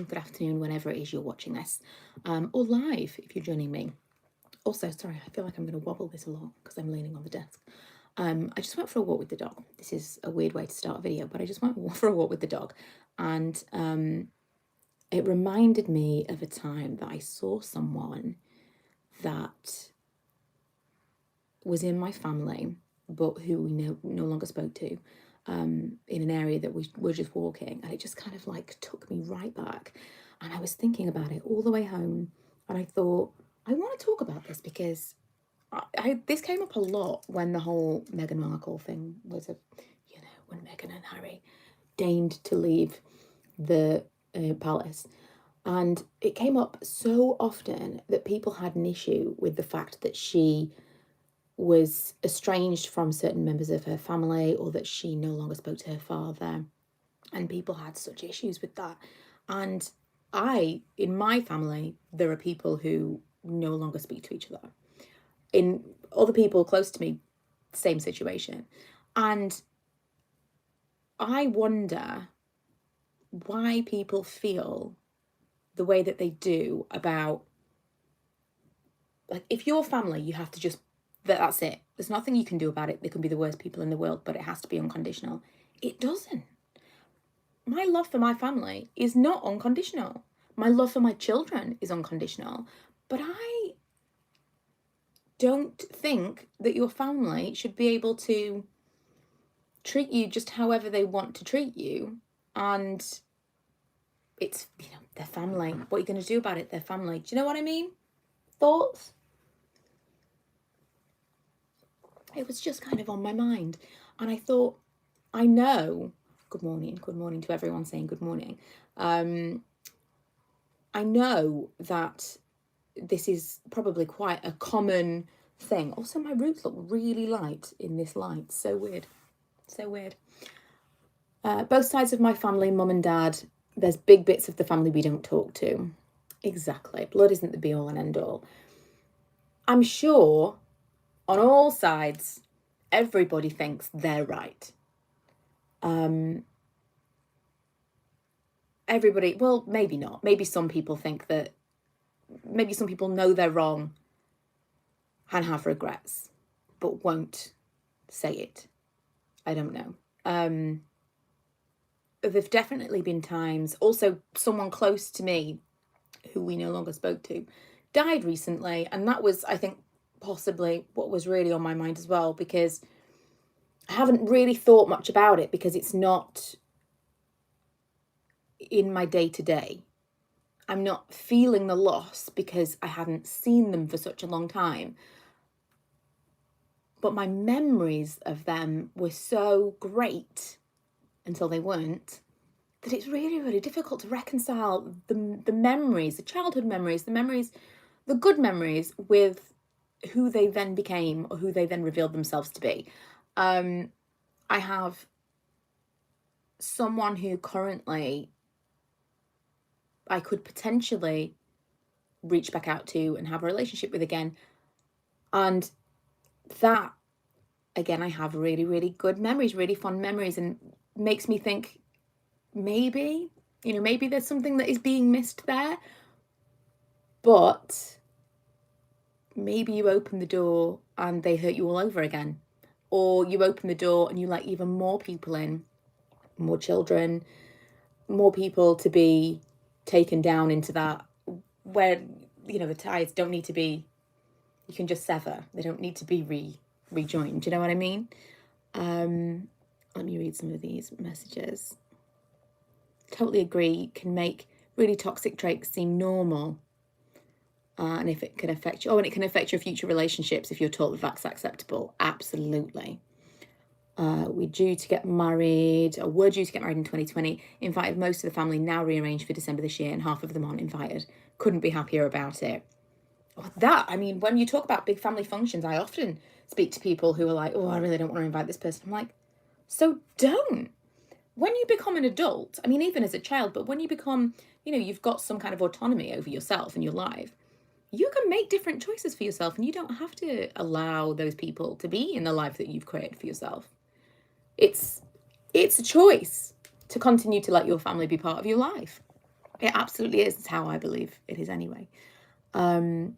good afternoon, whenever it is you're watching this, or live if you're joining me. Also, sorry, I feel like I'm going to wobble this a lot because I'm leaning on the desk. I just went for a walk with the dog. This is a weird way to start a video, but I just went for a walk with the dog, and it reminded me of a time that I saw someone that was in my family, but who we no longer spoke to, in an area that we were just walking, and it just kind of like took me right back. And I was thinking about it all the way home, and I thought, I want to talk about this because this came up a lot when the whole Meghan Markle thing was when Meghan and Harry deigned to leave the palace. And it came up so often that people had an issue with the fact that she was estranged from certain members of her family, or that she no longer spoke to her father. And people had such issues with that. And in my family, there are people who no longer speak to each other. In other people close to me, same situation. And I wonder why people feel the way that they do about, like, if your family, you have to just, that's it. There's nothing you can do about it. They can be the worst people in the world, but it has to be unconditional. It doesn't. My love for my family is not unconditional. My love for my children is unconditional. But I don't think that your family should be able to treat you just however they want to treat you. And it's, their family. What are you going to do about it? Their family. Do you know what I mean? Thoughts? It was just kind of on my mind. And I thought, I know, good morning to everyone saying good morning. I know that this is probably quite a common thing. Also, my roots look really light in this light. So weird. Both sides of my family, mum and dad, there's big bits of the family we don't talk to. Exactly. Blood isn't the be all and end all. I'm sure on all sides, everybody thinks they're right. Everybody, well, maybe not. Maybe some people think that, maybe some people know they're wrong and have regrets, but won't say it. I don't know. There've definitely been times, also someone close to me who we no longer spoke to died recently, and that was, I think, possibly what was really on my mind as well, because I haven't really thought much about it because it's not in my day-to-day. I'm not feeling the loss because I hadn't seen them for such a long time. But my memories of them were so great until they weren't, that it's really, really difficult to reconcile the memories, the childhood memories, the good memories, with who they then became or who they then revealed themselves to be. I have someone who currently I could potentially reach back out to and have a relationship with again. And that, again, I have really, really good memories, really fond memories, and makes me think maybe there's something that is being missed there. But maybe you open the door and they hurt you all over again. Or you open the door and you let even more people in, more children, more people to be taken down into that, where, the ties don't need to be, you can just sever. They don't need to be rejoined. Do you know what I mean? Let me read some of these messages. Totally agree. Can make really toxic traits seem normal. And if it can affect you, and it can affect your future relationships if you're taught that that's acceptable. Absolutely. We're due to get married, or were due to get married in 2020. Invited most of the family, now rearranged for December this year, and half of them aren't invited. Couldn't be happier about it. When you talk about big family functions, I often speak to people who are like, oh, I really don't want to invite this person. I'm like, so don't. When you become an adult, even as a child, but when you become, you've got some kind of autonomy over yourself and your life, you can make different choices for yourself, and you don't have to allow those people to be in the life that you've created for yourself. It's a choice to continue to let your family be part of your life. It absolutely is. It's how I believe it is anyway. Can't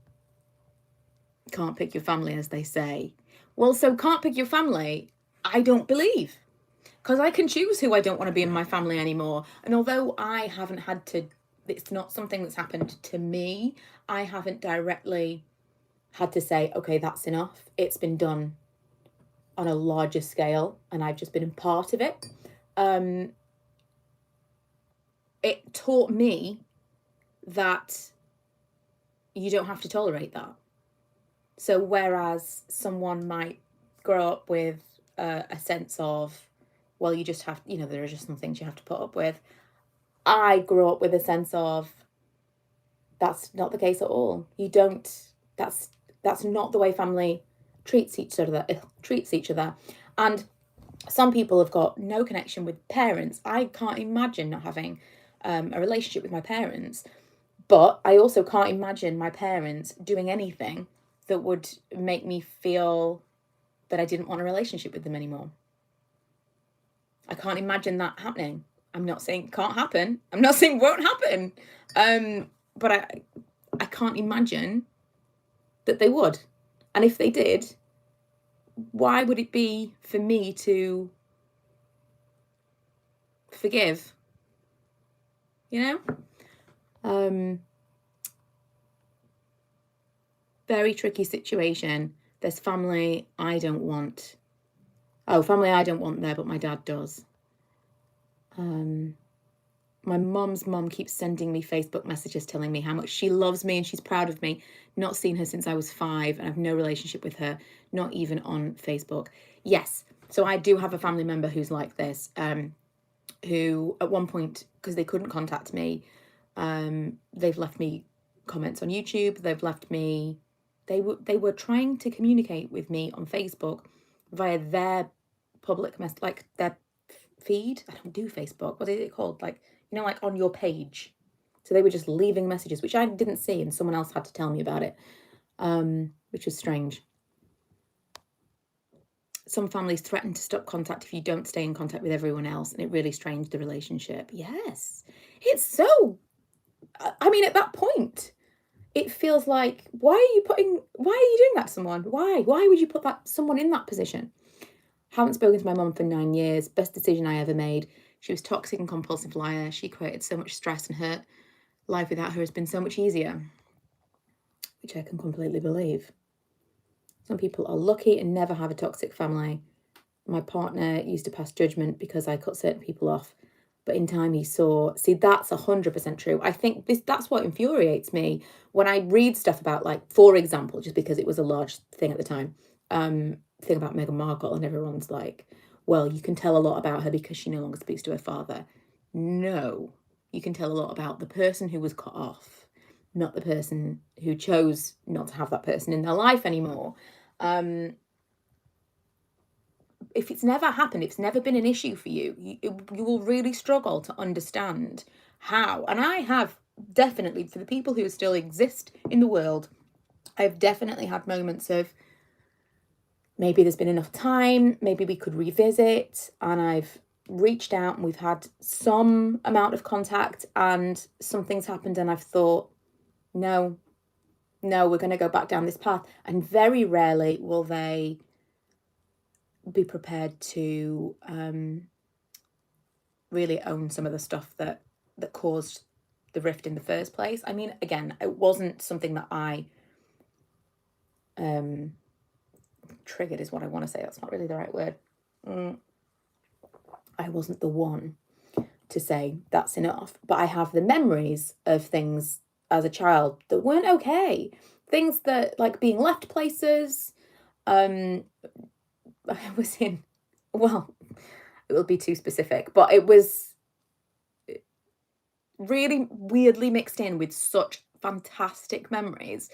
pick your family, as they say. Well, so can't pick your family, I don't believe. Because I can choose who I don't want to be in my family anymore. And although I haven't had to, it's not something that's happened to me, I haven't directly had to say, okay, that's enough. It's been done on a larger scale and I've just been a part of it. It taught me that you don't have to tolerate that. So whereas someone might grow up with a sense of, well, you just have, there are just some things you have to put up with. I grew up with a sense of, that's not the case at all. You don't, that's not the way family treats each other. And some people have got no connection with parents. I can't imagine not having a relationship with my parents. But I also can't imagine my parents doing anything that would make me feel that I didn't want a relationship with them anymore. I can't imagine that happening. I'm not saying it can't happen. I'm not saying it won't happen. But I can't imagine that they would. And if they did, why would it be for me to forgive? Very tricky situation. There's family I don't want. Family I don't want there, but my dad does. My mum's mum keeps sending me Facebook messages telling me how much she loves me and she's proud of me. Not seen her since I was 5 and I have no relationship with her, not even on Facebook. Yes, so I do have a family member who's like this, who at one point, because they couldn't contact me, they've left me comments on YouTube. They've left me, they were trying to communicate with me on Facebook via their public like their feed. I don't do Facebook. What is it called? Like, like on your page. So they were just leaving messages, which I didn't see, and someone else had to tell me about it, which was strange. Some families threaten to stop contact if you don't stay in contact with everyone else, and it really strains the relationship. Yes, it's so, I mean, at that point, it feels like, why are you doing that to someone? Why would you put someone in that position? Haven't spoken to my mum for 9 years. Best decision I ever made. She was toxic and compulsive liar. She created so much stress and hurt. Life without her has been so much easier, which I can completely believe. Some people are lucky and never have a toxic family. My partner used to pass judgment because I cut certain people off, but in time he saw, see, that's 100% true. I think that's what infuriates me when I read stuff about, like, for example, just because it was a large thing at the time, thing about Meghan Markle, and everyone's like, well, you can tell a lot about her because she no longer speaks to her father. No, you can tell a lot about the person who was cut off, not the person who chose not to have that person in their life anymore. If it's never happened, if it's never been an issue for you, you will really struggle to understand how. And I have definitely, for the people who still exist in the world, I've definitely had moments of, maybe there's been enough time, maybe we could revisit, and I've reached out and we've had some amount of contact and something's happened and I've thought, no, we're going to go back down this path. And very rarely will they be prepared to really own some of the stuff that caused the rift in the first place. I mean, again, it wasn't something that I triggered is what I want to say. That's not really the right word. I wasn't the one to say that's enough, but I have the memories of things as a child that weren't okay. Things that, like, being left places. I was in, well, it will be too specific, but it was really weirdly mixed in with such fantastic memories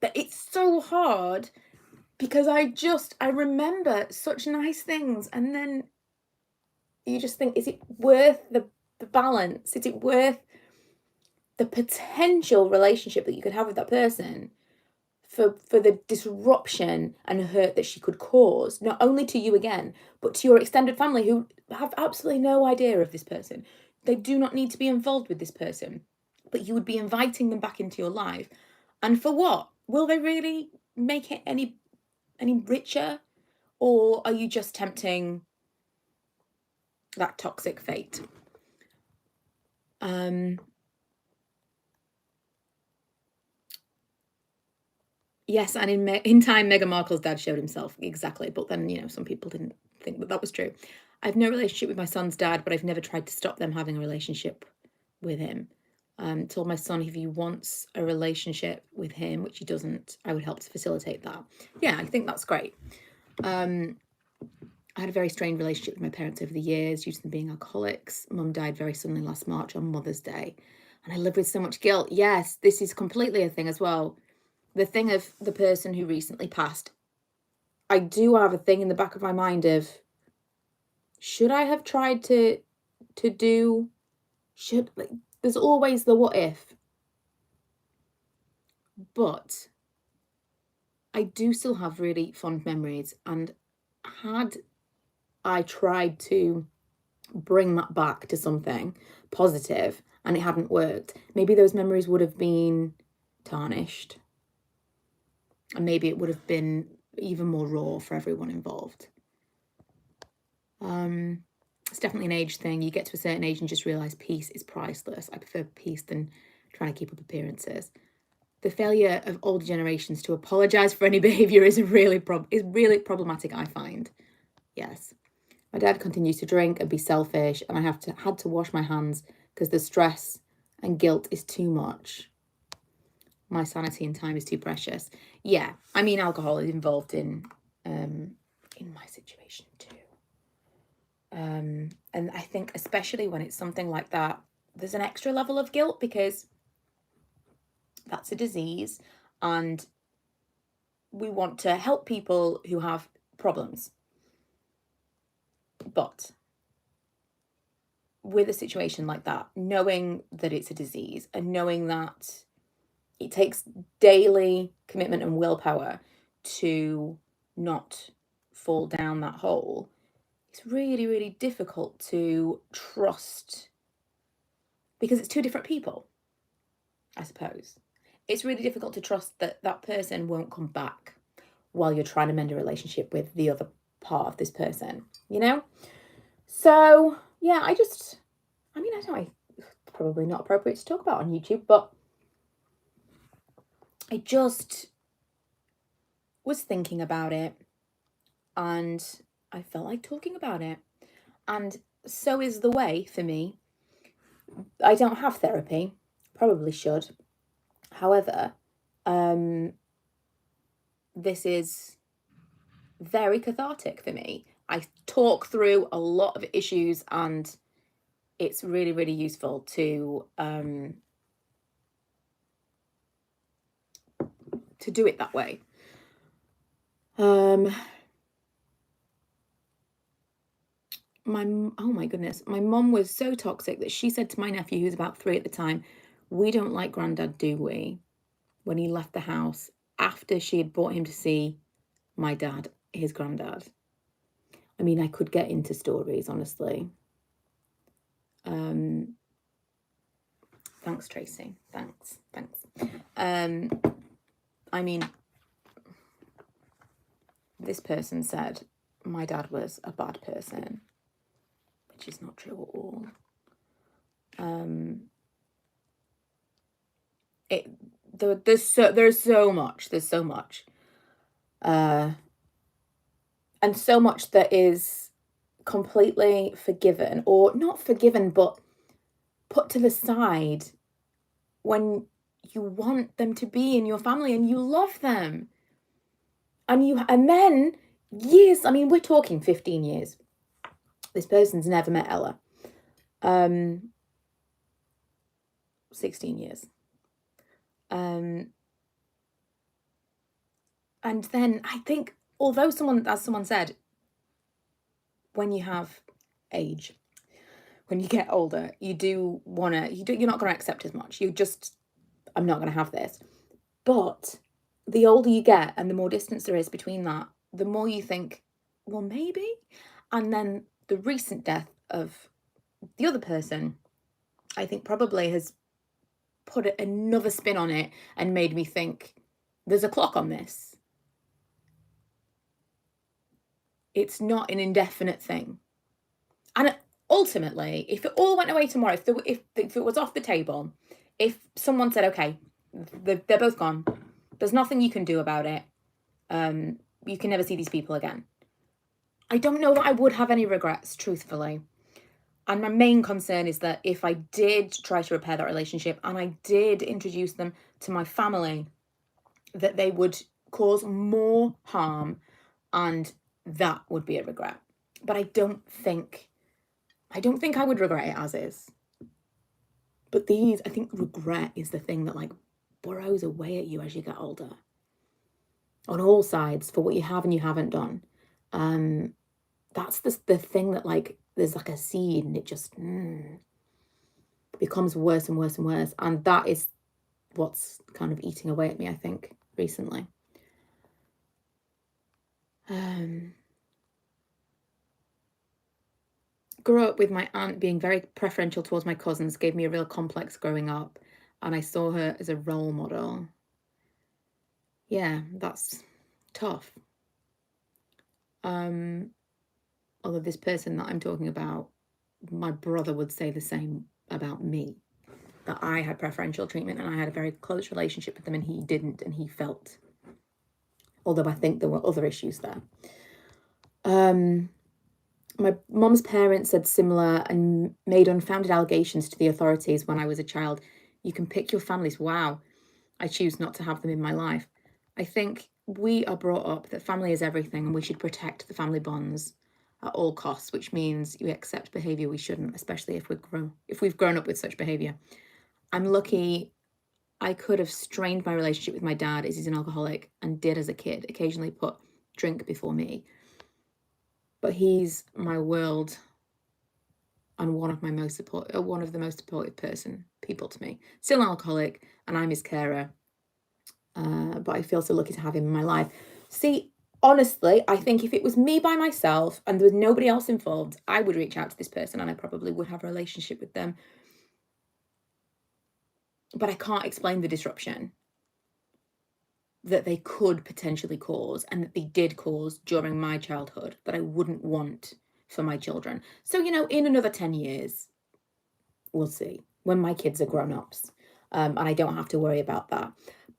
that it's so hard, because I remember such nice things, and then you just think, is it worth the balance? Is it worth the potential relationship that you could have with that person for the disruption and hurt that she could cause, not only to you again, but to your extended family who have absolutely no idea of this person? They do not need to be involved with this person. but you would be inviting them back into your life. And for what? Will they really make it any richer? Or are you just tempting that toxic fate? Yes, and in time, Meghan Markle's dad showed himself, exactly. But then, you know, some people didn't think that was true. I have no relationship with my son's dad, but I've never tried to stop them having a relationship with him. Told my son if he wants a relationship with him, which he doesn't, I would help to facilitate that. Yeah, I think that's great. I had a very strained relationship with my parents over the years due to them being alcoholics. Mum died very suddenly last March on Mother's Day. And I live with so much guilt. Yes, this is completely a thing as well. The thing of the person who recently passed, I do have a thing in the back of my mind of, should I have tried to do, there's always the what if. But I do still have really fond memories, and had I tried to bring that back to something positive and it hadn't worked, maybe those memories would have been tarnished. And maybe it would have been even more raw for everyone involved. It's definitely an age thing. You get to a certain age and just realise peace is priceless. I prefer peace than trying to keep up appearances. The failure of older generations to apologise for any behaviour is really problematic, I find. Yes. My dad continues to drink and be selfish, and I had to wash my hands because the stress and guilt is too much. My sanity and time is too precious. Yeah, I mean, alcohol is involved in my situation too. And I think especially when it's something like that, there's an extra level of guilt because that's a disease and we want to help people who have problems. But with a situation like that, knowing that it's a disease and knowing that it takes daily commitment and willpower to not fall down that hole, it's really, really difficult to trust because it's two different people, I suppose. It's really difficult to trust that that person won't come back while you're trying to mend a relationship with the other part of this person, you know? So, yeah, I don't know, it's probably not appropriate to talk about on YouTube, but I just was thinking about it and I felt like talking about it. And so is the way for me. I don't have therapy, probably should. However, this is very cathartic for me. I talk through a lot of issues and it's really, really useful to do it that way. Oh my goodness, my mom was so toxic that she said to my nephew, who was about 3 at the time, "We don't like Grandad, do we?" when he left the house after she had brought him to see my dad, his granddad. I mean, I could get into stories, honestly. Thanks, Tracy. Thanks. I mean, this person said my dad was a bad person, which is not true at all. There's so much. And so much that is completely forgiven, or not forgiven, but put to the side when you want them to be in your family and you love them. And then years, I mean, we're talking 15 years. This person's never met Ella. 16 years. And then I think, although as someone said, when you have age, when you get older, you're not going to accept as much. I'm not going to have this. But the older you get and the more distance there is between that, the more you think, well, maybe. And then the recent death of the other person, I think probably has put another spin on it and made me think there's a clock on this. It's not an indefinite thing. And ultimately, if it all went away tomorrow, if it was off the table, if someone said, okay, they're both gone, there's nothing you can do about it, you can never see these people again, I don't know that I would have any regrets, truthfully. And my main concern is that if I did try to repair that relationship and I did introduce them to my family, that they would cause more harm, and that would be a regret. But I don't think I would regret it as is. But I think regret is the thing that like burrows away at you as you get older. On all sides, for what you have and you haven't done. That's the thing that like, there's like a seed and it just becomes worse and worse and worse. And that is what's kind of eating away at me, I think, recently. Grew up with my aunt being very preferential towards my cousins, gave me a real complex growing up, and I saw her as a role model. Yeah, that's tough. Although this person that I'm talking about, my brother would say the same about me, that I had preferential treatment and I had a very close relationship with them and he didn't, and he felt, although I think there were other issues there. My mum's parents said similar and made unfounded allegations to the authorities when I was a child. You can pick your families. Wow. I choose not to have them in my life. I think we are brought up that family is everything and we should protect the family bonds at all costs, which means we accept behaviour we shouldn't, especially if we've grown up with such behaviour. I'm lucky I could have strained my relationship with my dad, as he's an alcoholic, and did as a kid, occasionally put drink before me. But he's my world and one of the most supportive people to me. Still an alcoholic, and I'm his carer. But I feel so lucky to have him in my life. See, honestly, I think if it was me by myself and there was nobody else involved, I would reach out to this person and I probably would have a relationship with them. But I can't explain the disruption that they could potentially cause and that they did cause during my childhood that I wouldn't want for my children. So, in another 10 years, we'll see, when my kids are grown-ups, and I don't have to worry about that.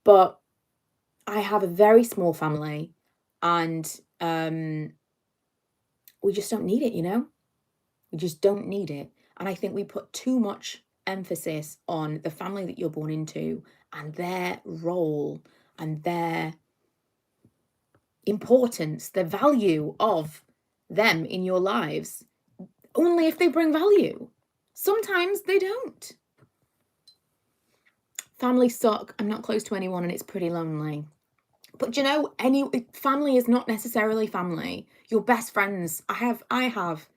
But I have a very small family, and we just don't need it, We just don't need it. And I think we put too much emphasis on the family that you're born into and their role and their importance, the value of them in your lives, only if they bring value. Sometimes they don't. Family suck. I'm not close to anyone and it's pretty lonely. But family is not necessarily family. Your best friends. I have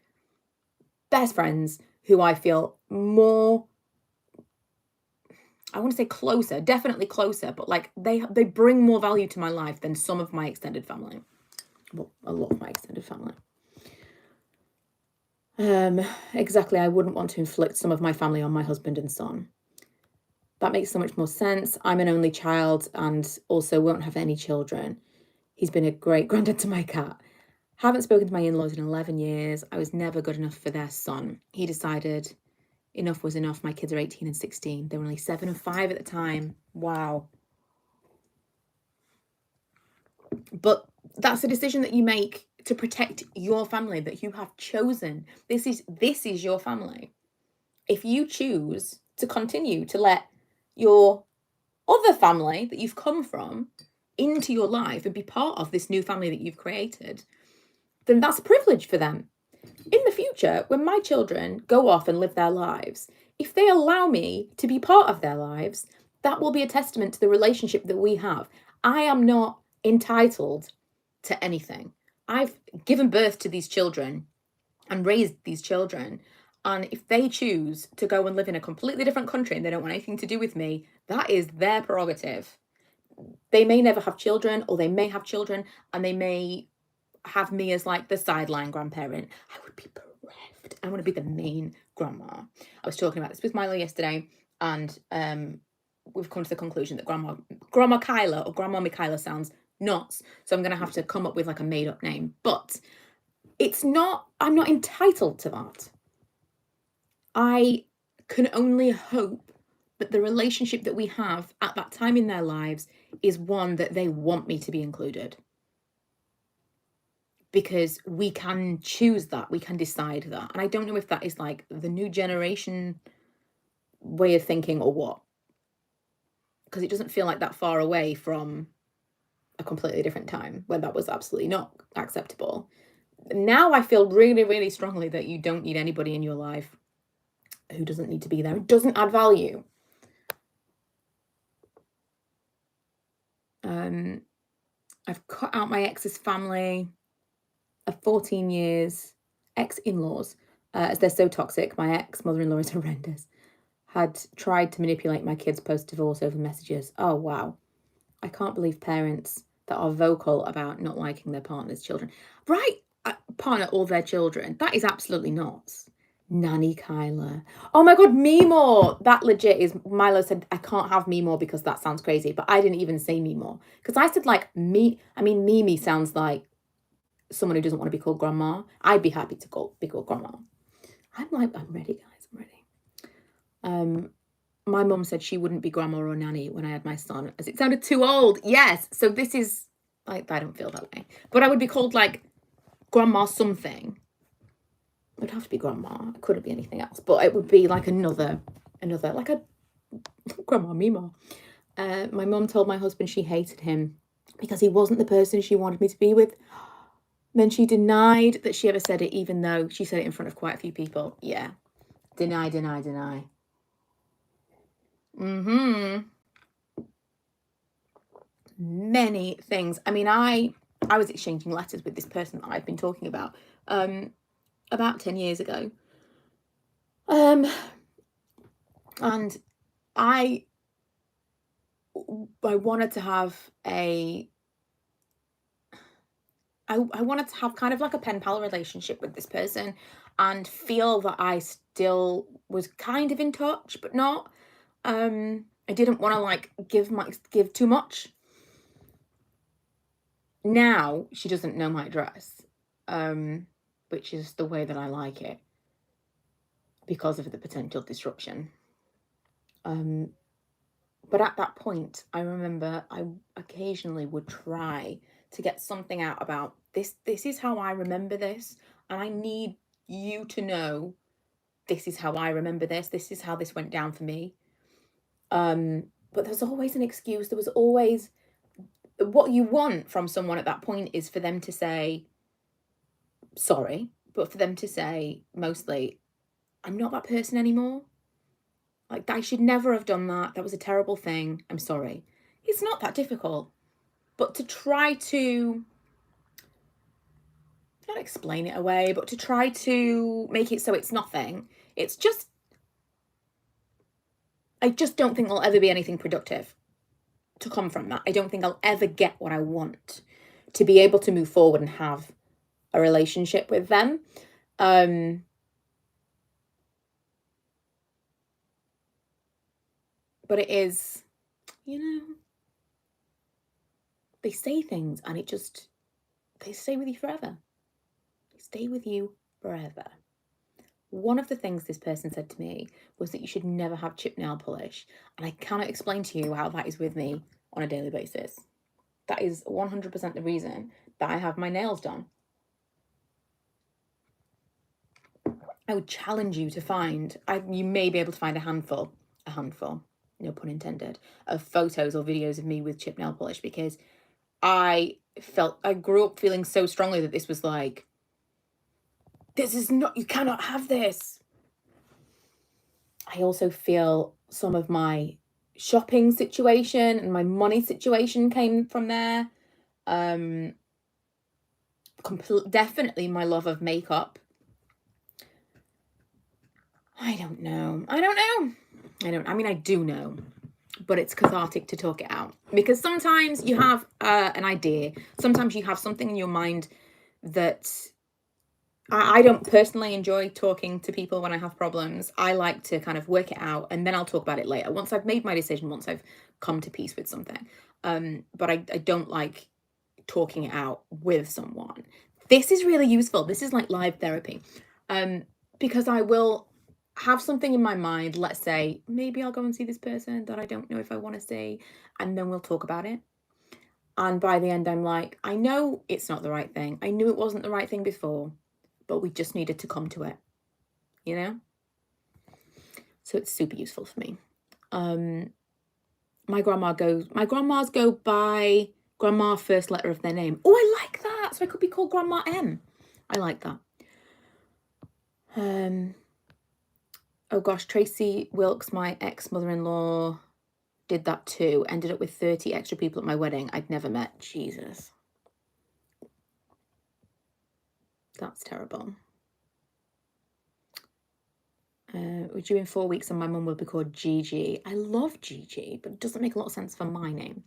best friends who I feel more, I want to say closer, definitely closer, but like they bring more value to my life than some of my extended family. Well, a lot of my extended family. Exactly, I wouldn't want to inflict some of my family on my husband and son. That makes so much more sense. I'm an only child and also won't have any children. He's been a great granddad to my cat. Haven't spoken to my in-laws in 11 years. I was never good enough for their son. He decided enough was enough. My kids are 18 and 16. They were only 7 and 5 at the time. Wow. But that's a decision that you make to protect your family that you have chosen. This is your family. If you choose to continue to let your other family that you've come from into your life and be part of this new family that you've created, then that's a privilege for them. In the future, when my children go off and live their lives, if they allow me to be part of their lives, that will be a testament to the relationship that we have. I am not entitled to anything. I've given birth to these children and raised these children. And if they choose to go and live in a completely different country and they don't want anything to do with me, that is their prerogative. They may never have children, or they may have children and they may have me as like the sideline grandparent. I would be bereft. I want to be the main grandma. I was talking about this with Milo yesterday, and we've come to the conclusion that Grandma Kyla or Grandma Michaela sounds nuts. So I'm going to have to come up with like a made up name. But I'm not entitled to that. I can only hope that the relationship that we have at that time in their lives is one that they want me to be included. Because we can choose that, we can decide that. And I don't know if that is like the new generation way of thinking or what. Because it doesn't feel like that far away from a completely different time when that was absolutely not acceptable. Now I feel really, really strongly that you don't need anybody in your life who doesn't need to be there, who doesn't add value. I've cut out my ex's family of 14 years, ex-in-laws, as they're so toxic. My ex-mother-in-law is horrendous. Had tried to manipulate my kids post-divorce over messages. Oh, wow. I can't believe parents that are vocal about not liking their partner's children. Right, partner or their children. That is absolutely nuts. Nanny Kyla. Oh my God, me more. That legit is, Milo said, I can't have me more because that sounds crazy. But I didn't even say me more. Because I said like me, I mean, Mimi sounds like someone who doesn't want to be called grandma. I'd be happy to be called grandma. I'm ready, guys. I'm ready. My mum said she wouldn't be grandma or nanny when I had my son, as it sounded too old. Yes. So this is like, I don't feel that way. But I would be called like grandma something. It would have to be grandma. It couldn't be anything else. But it would be like another, like a grandma Mima. My mum told my husband she hated him because he wasn't the person she wanted me to be with. Then she denied that she ever said it, even though she said it in front of quite a few people. Yeah. Deny. Many things. I mean, I was exchanging letters with this person that I've been talking about 10 years ago. And I wanted to have I wanted to have kind of like a pen pal relationship with this person and feel that I still was kind of in touch, but not. I didn't want to like give too much. Now she doesn't know my address, which is the way that I like it because of the potential disruption. But at that point, I remember I occasionally would try to get something out about this. This is how I remember this, and I need you to know this is how I remember this. This is how this went down for me. But there's always an excuse. There was always, what you want from someone at that point is for them to say sorry, but for them to say mostly, I'm not that person anymore. Like, I should never have done that. That was a terrible thing. I'm sorry. It's not that difficult. But to try to, not explain it away, but to try to make it so it's nothing, it's just, I just don't think there'll ever be anything productive to come from that. I don't think I'll ever get what I want to be able to move forward and have a relationship with them. But it is, they say things and they stay with you forever. They stay with you forever. One of the things this person said to me was that you should never have chip nail polish. And I cannot explain to you how that is with me on a daily basis. That is 100% the reason that I have my nails done. I would challenge you to find, you may be able to find a handful, no pun intended, of photos or videos of me with chip nail polish, because I grew up feeling so strongly that this was like, this is not, you cannot have this. I also feel some of my shopping situation and my money situation came from there. Definitely my love of makeup. I don't know. I mean, I do know, but it's cathartic to talk it out, because sometimes you have an idea. Sometimes you have something in your mind that I don't personally enjoy talking to people when I have problems. I like to kind of work it out and then I'll talk about it later. Once I've made my decision, once I've come to peace with something. But I don't like talking it out with someone. This is really useful. This is like live therapy. Because I will have something in my mind. Let's say maybe I'll go and see this person that I don't know if I want to see, and then we'll talk about it. And by the end, I'm like, I know it's not the right thing. I knew it wasn't the right thing before, but we just needed to come to it, you know? So it's super useful for me. My grandmas go by grandma first letter of their name. Oh, I like that. So I could be called Grandma M. I like that. Oh gosh, Tracy Wilkes, my ex-mother-in-law, did that too. Ended up with 30 extra people at my wedding I'd never met. Jesus. That's terrible. We're due in 4 weeks and my mum will be called Gigi. I love Gigi, but it doesn't make a lot of sense for my name.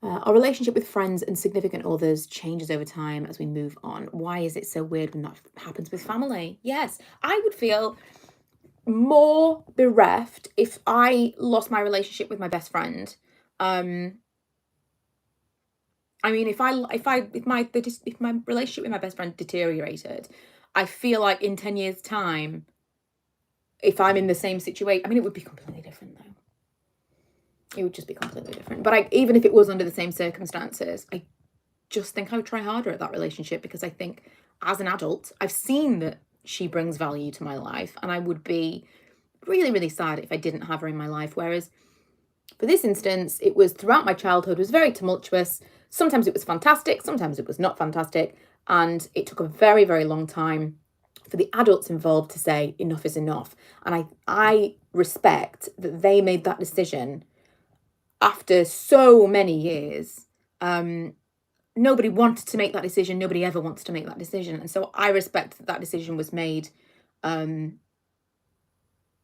Our relationship with friends and significant others changes over time as we move on. Why is it so weird when that happens with family? Yes, I would feel more bereft if I lost my relationship with my best friend. I mean, if my relationship with my best friend deteriorated, I feel like in 10 years' time, if I'm in the same situation, I mean, it would be completely different though. It would just be completely different. But even if it was under the same circumstances, I just think I would try harder at that relationship, because I think as an adult, I've seen that she brings value to my life, and I would be really, really sad if I didn't have her in my life. Whereas for this instance, it was throughout my childhood, was very tumultuous. Sometimes it was fantastic, sometimes it was not fantastic. And it took a very, very long time for the adults involved to say enough is enough. And I respect that they made that decision after so many years. Nobody wanted to make that decision. Nobody ever wants to make that decision. And so I respect that that decision was made in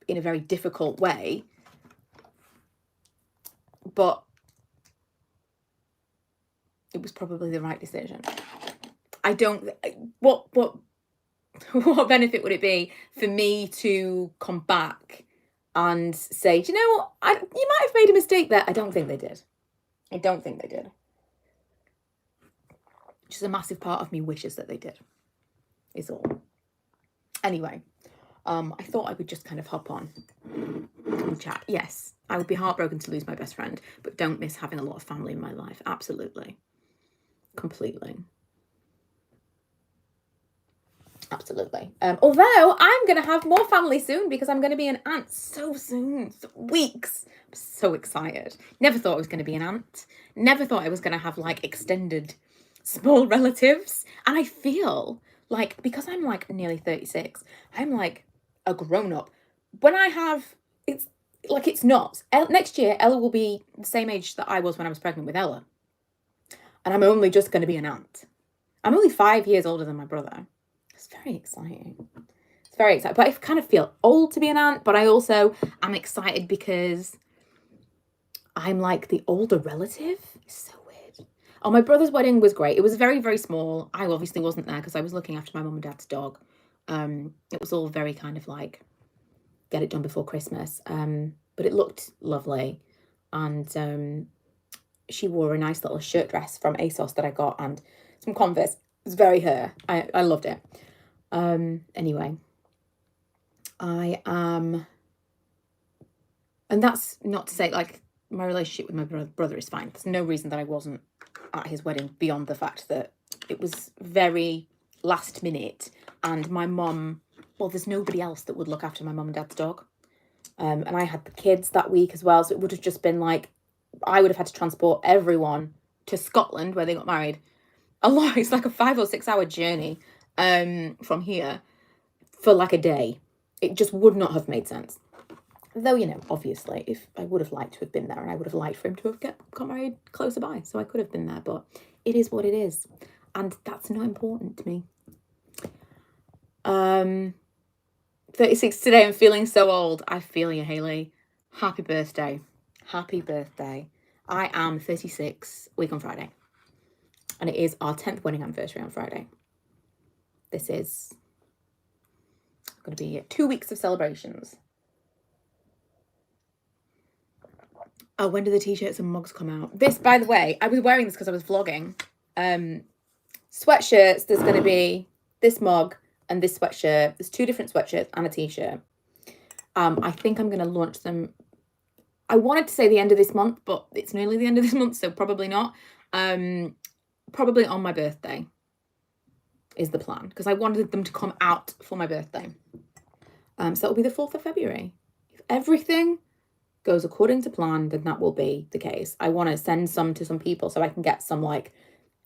a very difficult way. But it was probably the right decision. I don't, what benefit would it be for me to come back and say, do you know what, you might have made a mistake there? I don't think they did. I don't think they did. Which is a massive part of me wishes that they did, is all. Anyway, I thought I would just kind of hop on and chat. Yes, I would be heartbroken to lose my best friend, but don't miss having a lot of family in my life. Absolutely. Completely. Absolutely. Although I'm going to have more family soon, because I'm going to be an aunt so soon. Weeks. I'm so excited. Never thought I was going to be an aunt. Never thought I was going to have like extended small relatives. And I feel like, because I'm like nearly 36, I'm like a grown-up. When I have, it's like, it's not. Next year, Ella will be the same age that I was when I was pregnant with Ella. And I'm only just going to be an aunt. I'm only 5 years older than my brother. It's very exciting. It's very exciting. But I kind of feel old to be an aunt, but I also am excited because I'm like the older relative. It's so weird. Oh, my brother's wedding was great. It was very, very small. I obviously wasn't there because I was looking after my mum and dad's dog. It was all very kind of like, get it done before Christmas. But it looked lovely. And she wore a nice little shirt dress from ASOS that I got, and some Converse. It was very her. I loved it. Anyway, I am, and that's not to say like my relationship with my brother is fine. There's no reason that I wasn't at his wedding beyond the fact that it was very last minute, and my mum, well, there's nobody else that would look after my mum and dad's dog. And I had the kids that week as well, so it would have just been like, I would have had to transport everyone to Scotland where they got married. It's like a 5 or 6 hour journey from here for like a day. It just would not have made sense. Though, you know, obviously, if I would have liked to have been there, and I would have liked for him to have got married closer by, so I could have been there, but it is what it is. And that's not important to me. 36 today, I'm feeling so old. I feel you, Hayley. Happy birthday. Happy birthday. I am 36 week on Friday. And it is our 10th wedding anniversary on Friday. This is going to be 2 weeks of celebrations. Oh, when do the t-shirts and mugs come out? This, by the way, I was wearing this because I was vlogging. Sweatshirts, there's going to be this mug and this sweatshirt. There's 2 different sweatshirts and a t-shirt. I think I'm going to launch them. I wanted to say the end of this month, but it's nearly the end of this month, so probably not. Probably on my birthday is the plan, because I wanted them to come out for my birthday. So it'll be the 4th of February. If everything goes according to plan, then that will be the case. I want to send some to some people so I can get some like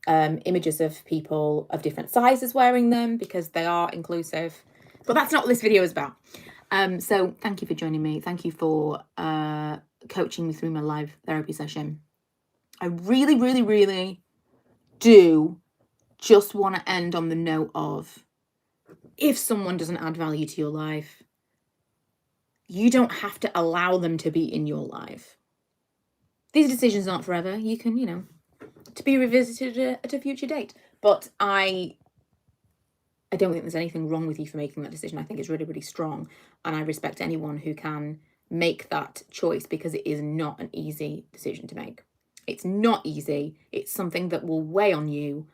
images of people of different sizes wearing them, because they are inclusive. But that's not what this video is about. So thank you for joining me. Thank you for coaching me through my live therapy session. I really, really, really do just want to end on the note of, if someone doesn't add value to your life, you don't have to allow them to be in your life. These decisions aren't forever. You can, to be revisited at a future date. But I don't think there's anything wrong with you for making that decision. I think it's really, really strong. And I respect anyone who can make that choice, because it is not an easy decision to make. It's not easy. It's something that will weigh on you.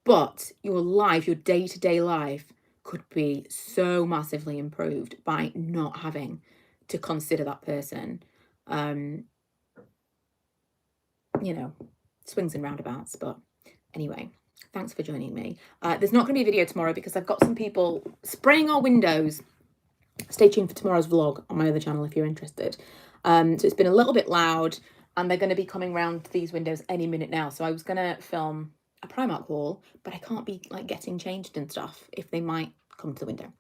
But your life, your day-to-day life, could be so massively improved by not having to consider that person. Swings and roundabouts. But anyway, thanks for joining me. There's not going to be a video tomorrow because I've got some people spraying our windows. Stay tuned for tomorrow's vlog on my other channel if you're interested. So it's been a little bit loud, and they're going to be coming round these windows any minute now. So I was going to film a Primark haul, but I can't be like getting changed and stuff if they might come to the window.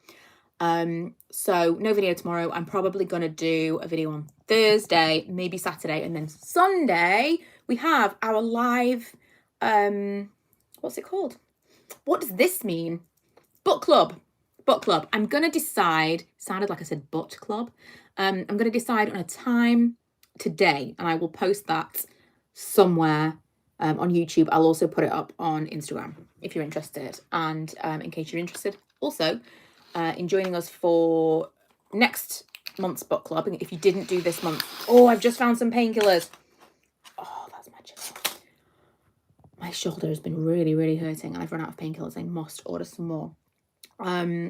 So no video tomorrow. I'm probably going to do a video on Thursday, maybe Saturday, and then Sunday we have our live, what's it called? What does this mean? Book club. I'm going to decide, sounded like I said butt club. I'm going to decide on a time today, and I will post that somewhere on YouTube. I'll also put it up on Instagram if you're interested. And in case you're interested also in joining us for next month's book club, if you didn't do this month. Oh, I've just found some painkillers. Oh, that's magical. My shoulder has been really, really hurting, and I've run out of painkillers. I must order some more. What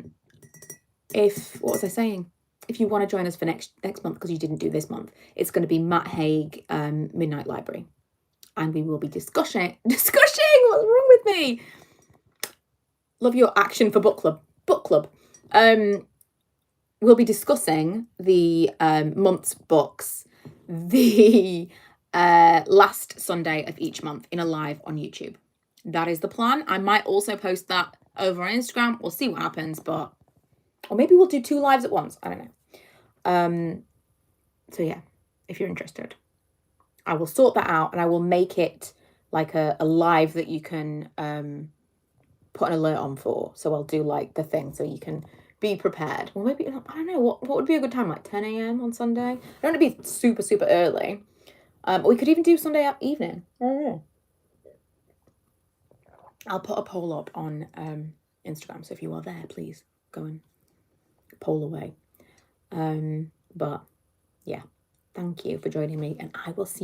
was I saying? If you want to join us for next month, because you didn't do this month, it's going to be Matt Haig, Midnight Library. And we will be discussing, what's wrong with me? Love your action for book club. We'll be discussing the month's books, the last Sunday of each month in a live on YouTube. That is the plan. I might also post that over on Instagram. We'll see what happens, or maybe we'll do 2 lives at once. I don't know. So yeah, if you're interested, I will sort that out, and I will make it like a live that you can put an alert on for. So I'll do like the thing so you can be prepared. Well, maybe, I don't know, what would be a good time, like 10 a.m. on Sunday? I don't want to be super, super early. Or we could even do Sunday evening. I don't know. I'll put a poll up on Instagram, so if you are there, please go and poll away. But yeah, thank you for joining me, and I will see you